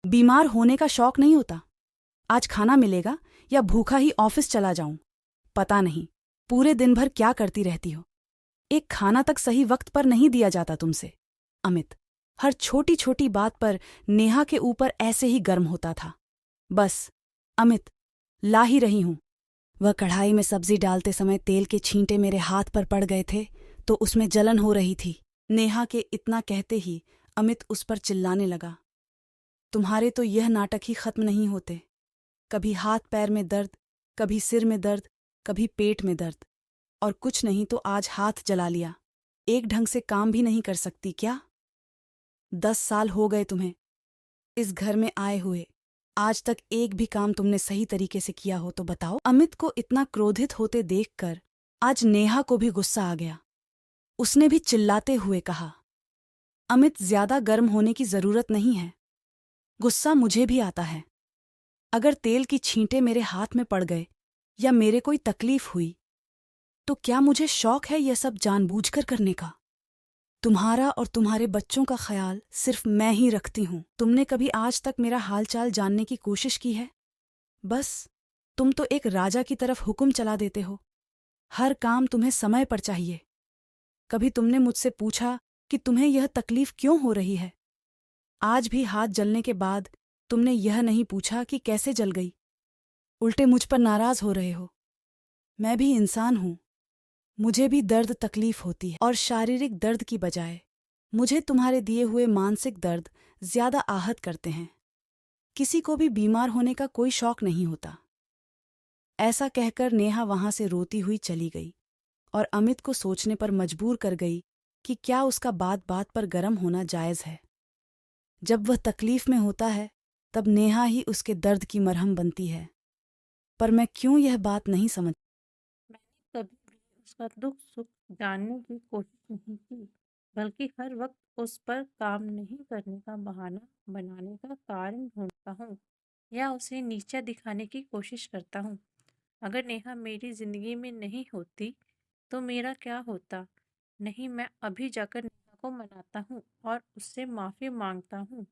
बीमार होने का शौक नहीं होता? आज खाना मिलेगा या भूखा ही ऑफिस चला जाऊं? पता नहीं पूरे दिन भर क्या करती रहती हो। एक खाना तक सही वक्त पर नहीं दिया जाता तुमसे। अमित हर छोटी छोटी बात पर नेहा के ऊपर ऐसे ही गर्म होता था। बस अमित, ला ही रही हूं। वह कढ़ाई में सब्जी डालते समय तेल के छींटे मेरे हाथ पर पड़ गए थे तो उसमें जलन हो रही थी। नेहा के इतना कहते ही अमित उस पर चिल्लाने लगा। तुम्हारे तो यह नाटक ही खत्म नहीं होते। कभी हाथ पैर में दर्द, कभी सिर में दर्द, कभी पेट में दर्द, और कुछ नहीं तो आज हाथ जला लिया। एक ढंग से काम भी नहीं कर सकती क्या? 10 साल हो गए तुम्हें इस घर में आए हुए। आज तक एक भी काम तुमने सही तरीके से किया हो तो बताओ। अमित को इतना क्रोधित होते देखकर आज नेहा को भी गुस्सा आ गया। उसने भी चिल्लाते हुए कहा, अमित, ज्यादा गर्म होने की जरूरत नहीं है। गुस्सा मुझे भी आता है। अगर तेल की छींटे मेरे हाथ में पड़ गए या मेरे कोई तकलीफ हुई तो क्या मुझे शौक है यह सब जानबूझकर करने का? तुम्हारा और तुम्हारे बच्चों का ख्याल सिर्फ मैं ही रखती हूं। तुमने कभी आज तक मेरा हालचाल जानने की कोशिश की है? बस तुम तो एक राजा की तरफ हुक्म चला देते हो। हर काम तुम्हें समय पर चाहिए। कभी तुमने मुझसे पूछा कि तुम्हें यह तकलीफ क्यों हो रही है? आज भी हाथ जलने के बाद तुमने यह नहीं पूछा कि कैसे जल गई। उल्टे मुझ पर नाराज हो रहे हो। मैं भी इंसान हूं। मुझे भी दर्द तकलीफ होती है, और शारीरिक दर्द की बजाय मुझे तुम्हारे दिए हुए मानसिक दर्द ज्यादा आहत करते हैं। किसी को भी बीमार होने का कोई शौक नहीं होता। ऐसा कहकर नेहा वहां से रोती हुई चली गई और अमित को सोचने पर मजबूर कर गई कि क्या उसका बात बात पर गर्म होना जायज है। जब वह तकलीफ में होता है तब नेहा ही उसके दर्द की मरहम बनती है। पर मैं क्यों यह बात नहीं समझ। मैंने कभी भी उसका दुख सुख जानने की कोशिश नहीं की, बल्कि हर वक्त उस पर काम नहीं करने का बहाना बनाने का कारण ढूंढता हूँ या उसे नीचा दिखाने की कोशिश करता हूँ। अगर नेहा मेरी जिंदगी में नहीं होती तो मेरा क्या होता? नहीं, मैं अभी जाकर नेहा को मनाता हूँ और उससे माफी मांगता हूँ।